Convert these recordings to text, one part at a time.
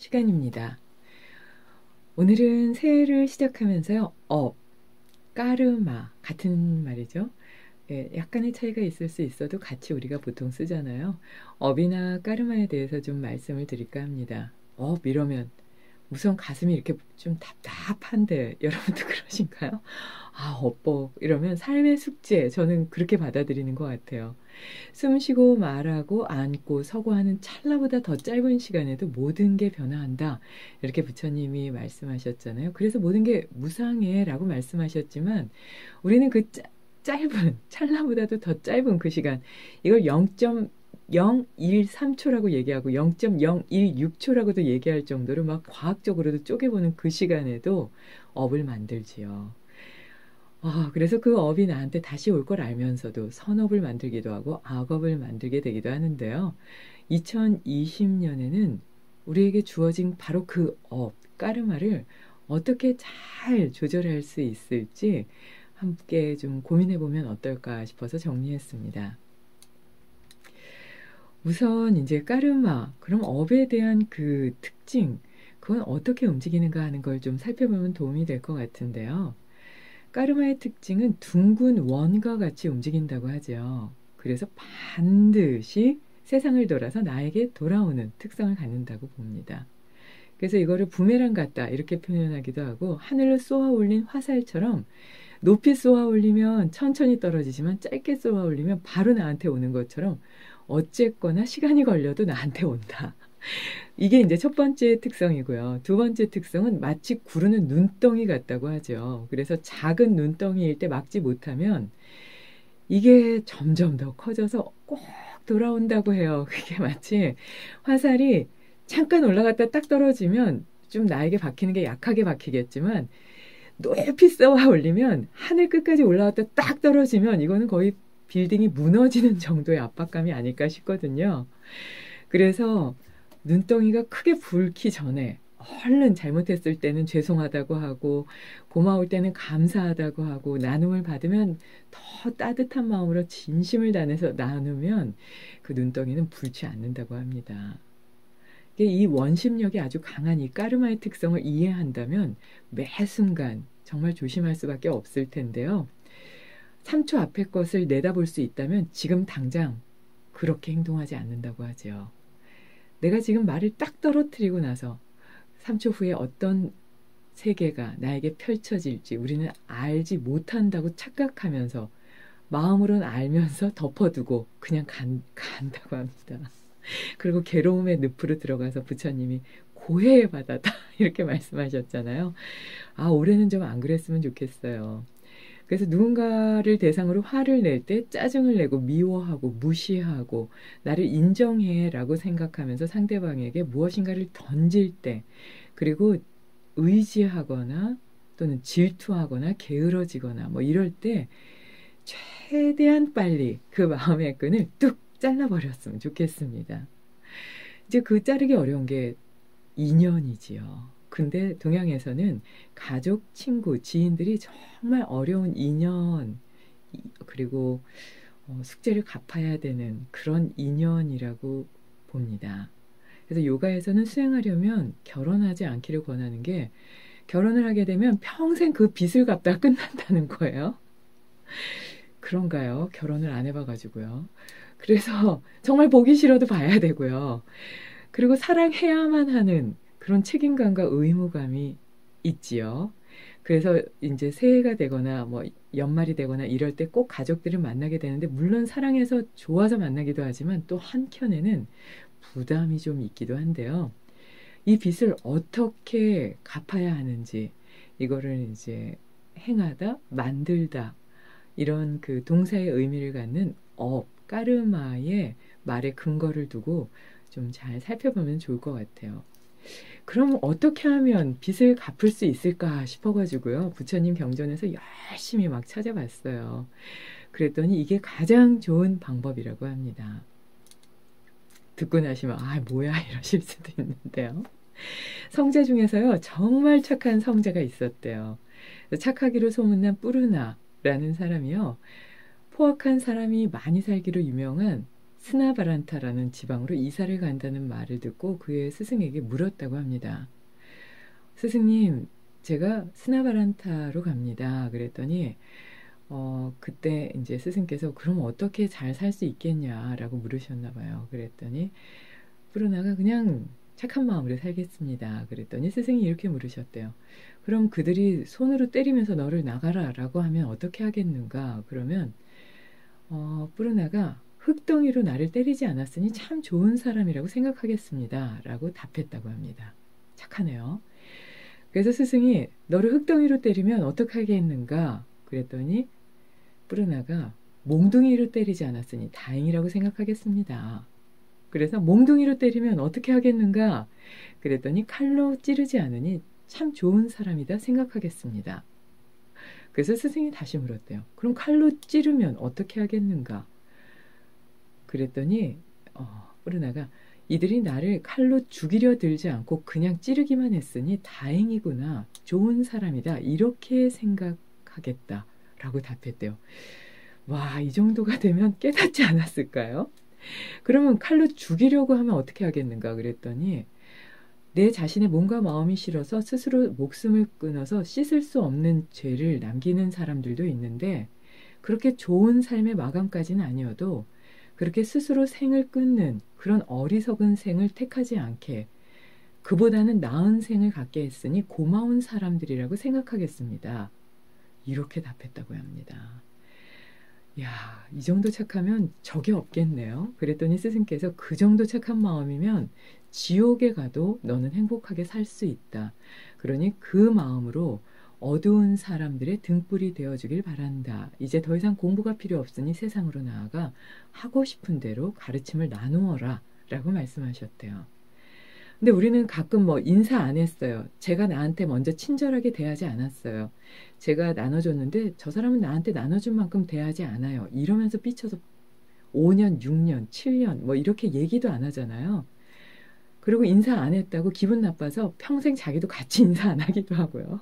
시간입니다. 오늘은 새해를 시작하면서요. 까르마 같은 말이죠. 예, 약간의 차이가 있을 수 있어도 같이 우리가 보통 쓰잖아요. 업이나 까르마에 대해서 좀 말씀을 드릴까 합니다. 이러면 우선 가슴이 이렇게 좀 답답한데 여러분도 그러신가요? 업복 이러면 삶의 숙제 저는 그렇게 받아들이는 것 같아요. 숨 쉬고 말하고 앉고 서고 하는 찰나보다 더 짧은 시간에도 모든 게 변화한다. 이렇게 부처님이 말씀하셨잖아요. 그래서 모든 게 무상해 라고 말씀하셨지만 우리는 그 짧은 찰나보다도 더 짧은 그 시간 이걸 0.013초라고 얘기하고 0.016초라고도 얘기할 정도로 막 과학적으로도 쪼개보는 그 시간에도 업을 만들지요. 그래서 그 업이 나한테 다시 올 걸 알면서도 선업을 만들기도 하고 악업을 만들게 되기도 하는데요. 2020년에는 우리에게 주어진 바로 그 까르마를 어떻게 잘 조절할 수 있을지 함께 좀 고민해 보면 어떨까 싶어서 정리했습니다. 우선 이제 까르마, 그럼 업에 대한 그 특징, 그건 어떻게 움직이는가 하는 걸 좀 살펴보면 도움이 될 것 같은데요. 까르마의 특징은 둥근 원과 같이 움직인다고 하죠. 그래서 반드시 세상을 돌아서 나에게 돌아오는 특성을 갖는다고 봅니다. 그래서 이거를 부메랑 같다 이렇게 표현하기도 하고 하늘로 쏘아 올린 화살처럼 높이 쏘아 올리면 천천히 떨어지지만 짧게 쏘아 올리면 바로 나한테 오는 것처럼 어쨌거나 시간이 걸려도 나한테 온다. 이게 이제 첫 번째 특성이고요. 두 번째 특성은 마치 구르는 눈덩이 같다고 하죠. 그래서 작은 눈덩이일 때 막지 못하면 이게 점점 더 커져서 꼭 돌아온다고 해요. 그게 마치 화살이 잠깐 올라갔다 딱 떨어지면 좀 나에게 박히는 게 약하게 박히겠지만 높이 쏘아 올리면 하늘 끝까지 올라갔다 딱 떨어지면 이거는 거의 빌딩이 무너지는 정도의 압박감이 아닐까 싶거든요. 그래서 눈덩이가 크게 붉기 전에 얼른 잘못했을 때는 죄송하다고 하고 고마울 때는 감사하다고 하고 나눔을 받으면 더 따뜻한 마음으로 진심을 다해서 나누면 그 눈덩이는 불지 않는다고 합니다. 이 원심력이 아주 강한 이 까르마의 특성을 이해한다면 매 순간 정말 조심할 수밖에 없을 텐데요. 3초 앞의 것을 내다볼 수 있다면 지금 당장 그렇게 행동하지 않는다고 하죠. 내가 지금 말을 딱 떨어뜨리고 나서 3초 후에 어떤 세계가 나에게 펼쳐질지 우리는 알지 못한다고 착각하면서 마음으로는 알면서 덮어두고 그냥 간다고 합니다. 그리고 괴로움의 늪으로 들어가서 부처님이 고해의 바다다 이렇게 말씀하셨잖아요. 올해는 좀 안 그랬으면 좋겠어요. 그래서 누군가를 대상으로 화를 낼 때 짜증을 내고 미워하고 무시하고 나를 인정해라고 생각하면서 상대방에게 무엇인가를 던질 때 그리고 의지하거나 또는 질투하거나 게으러지거나 뭐 이럴 때 최대한 빨리 그 마음의 끈을 뚝 잘라버렸으면 좋겠습니다. 이제 그 자르기 어려운 게 인연이지요. 근데 동양에서는 가족, 친구, 지인들이 정말 어려운 인연 그리고 숙제를 갚아야 되는 그런 인연이라고 봅니다. 그래서 요가에서는 수행하려면 결혼하지 않기를 권하는 게 결혼을 하게 되면 평생 그 빚을 갚다가 끝난다는 거예요. 그런가요? 결혼을 안 해봐가지고요. 그래서 정말 보기 싫어도 봐야 되고요. 그리고 사랑해야만 하는 그런 책임감과 의무감이 있지요. 그래서 이제 새해가 되거나 뭐 연말이 되거나 이럴 때 꼭 가족들을 만나게 되는데 물론 사랑해서 좋아서 만나기도 하지만 또 한켠에는 부담이 좀 있기도 한데요. 이 빚을 어떻게 갚아야 하는지 이거를 이제 행하다, 만들다 이런 그 동사의 의미를 갖는 까르마의 말의 근거를 두고 좀 잘 살펴보면 좋을 것 같아요. 그럼 어떻게 하면 빚을 갚을 수 있을까 싶어가지고요. 부처님 경전에서 열심히 막 찾아봤어요. 그랬더니 이게 가장 좋은 방법이라고 합니다. 듣고 나시면 뭐야 이러실 수도 있는데요. 성자 중에서요. 정말 착한 성자가 있었대요. 착하기로 소문난 뿌르나라는 사람이요. 포악한 사람이 많이 살기로 유명한 스나바란타라는 지방으로 이사를 간다는 말을 듣고 그의 스승에게 물었다고 합니다. 스승님, 제가 스나바란타로 갑니다. 그랬더니 그때 이제 스승께서 그럼 어떻게 잘 살 수 있겠냐라고 물으셨나 봐요. 그랬더니 브루나가 그냥 착한 마음으로 살겠습니다. 그랬더니 스승이 이렇게 물으셨대요. 그럼 그들이 손으로 때리면서 너를 나가라 라고 하면 어떻게 하겠는가? 그러면 브루나가 흙덩이로 나를 때리지 않았으니 참 좋은 사람이라고 생각하겠습니다. 라고 답했다고 합니다. 착하네요. 그래서 스승이 너를 흙덩이로 때리면 어떻게 하겠는가? 그랬더니 브루나가 몽둥이로 때리지 않았으니 다행이라고 생각하겠습니다. 그래서 몽둥이로 때리면 어떻게 하겠는가? 그랬더니 칼로 찌르지 않으니 참 좋은 사람이다 생각하겠습니다. 그래서 스승이 다시 물었대요. 그럼 칼로 찌르면 어떻게 하겠는가? 그랬더니 브루나가 이들이 나를 칼로 죽이려 들지 않고 그냥 찌르기만 했으니 다행이구나. 좋은 사람이다. 이렇게 생각하겠다. 라고 답했대요. 와, 이 정도가 되면 깨닫지 않았을까요? 그러면 칼로 죽이려고 하면 어떻게 하겠는가 그랬더니 내 자신의 몸과 마음이 싫어서 스스로 목숨을 끊어서 씻을 수 없는 죄를 남기는 사람들도 있는데 그렇게 좋은 삶의 마감까지는 아니어도 그렇게 스스로 생을 끊는 그런 어리석은 생을 택하지 않게 그보다는 나은 생을 갖게 했으니 고마운 사람들이라고 생각하겠습니다. 이렇게 답했다고 합니다. 야, 이 정도 착하면 적이 없겠네요. 그랬더니 스승께서 그 정도 착한 마음이면 지옥에 가도 너는 행복하게 살 수 있다. 그러니 그 마음으로 어두운 사람들의 등불이 되어주길 바란다. 이제 더 이상 공부가 필요 없으니 세상으로 나아가 하고 싶은 대로 가르침을 나누어라. 라고 말씀하셨대요. 근데 우리는 가끔 뭐 인사 안 했어요. 제가 나한테 먼저 친절하게 대하지 않았어요. 제가 나눠줬는데 저 사람은 나한테 나눠준 만큼 대하지 않아요. 이러면서 삐쳐서 5년, 6년, 7년 뭐 이렇게 얘기도 안 하잖아요. 그리고 인사 안 했다고 기분 나빠서 평생 자기도 같이 인사 안 하기도 하고요.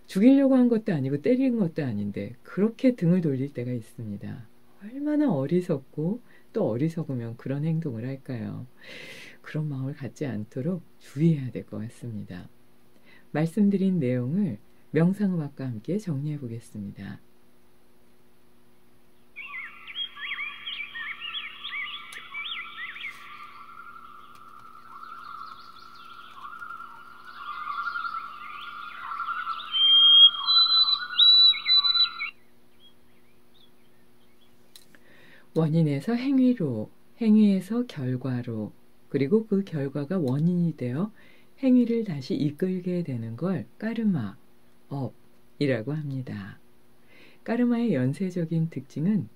죽이려고 한 것도 아니고 때리는 것도 아닌데 그렇게 등을 돌릴 때가 있습니다. 얼마나 어리석고 또 어리석으면 그런 행동을 할까요? 그런 마음을 갖지 않도록 주의해야 될 것 같습니다. 말씀드린 내용을 명상음악과 함께 정리해 보겠습니다. 원인에서 행위로, 행위에서 결과로, 그리고 그 결과가 원인이 되어 행위를 다시 이끌게 되는 걸 까르마, 업이라고 합니다. 까르마의 연쇄적인 특징은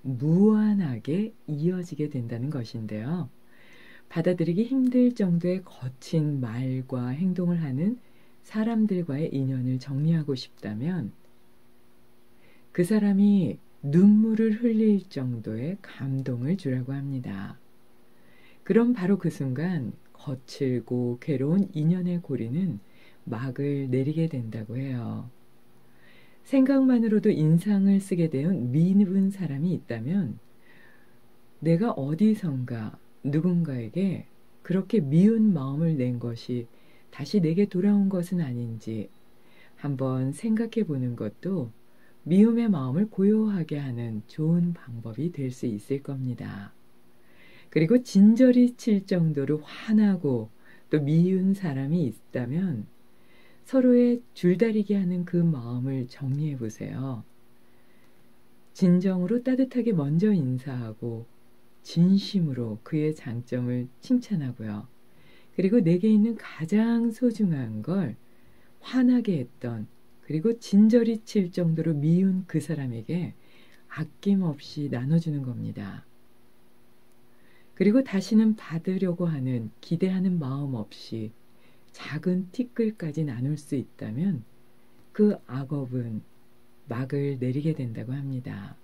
무한하게 이어지게 된다는 것인데요. 받아들이기 힘들 정도의 거친 말과 행동을 하는 사람들과의 인연을 정리하고 싶다면 그 사람이 눈물을 흘릴 정도의 감동을 주라고 합니다. 그럼 바로 그 순간 거칠고 괴로운 인연의 고리는 막을 내리게 된다고 해요. 생각만으로도 인상을 쓰게 된 미운 사람이 있다면 내가 어디선가 누군가에게 그렇게 미운 마음을 낸 것이 다시 내게 돌아온 것은 아닌지 한번 생각해 보는 것도 미움의 마음을 고요하게 하는 좋은 방법이 될 수 있을 겁니다. 그리고 진저리 칠 정도로 화나고 또 미운 사람이 있다면 서로의 줄다리기 하는 그 마음을 정리해 보세요. 진정으로 따뜻하게 먼저 인사하고 진심으로 그의 장점을 칭찬하고요. 그리고 내게 있는 가장 소중한 걸 화나게 했던 그리고 진저리 칠 정도로 미운 그 사람에게 아낌없이 나눠주는 겁니다. 그리고 다시는 받으려고 하는 기대하는 마음 없이 작은 티끌까지 나눌 수 있다면 그 악업은 막을 내리게 된다고 합니다.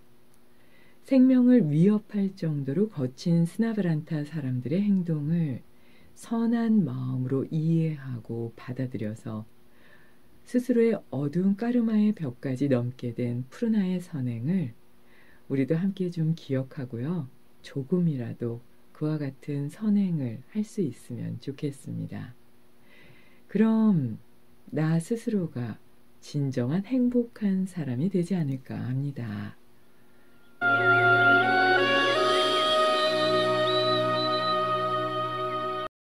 생명을 위협할 정도로 거친 스나브란타 사람들의 행동을 선한 마음으로 이해하고 받아들여서 스스로의 어두운 까르마의 벽까지 넘게 된 푸르나의 선행을 우리도 함께 좀 기억하고요. 조금이라도 그와 같은 선행을 할 수 있으면 좋겠습니다. 그럼 나 스스로가 진정한 행복한 사람이 되지 않을까 합니다.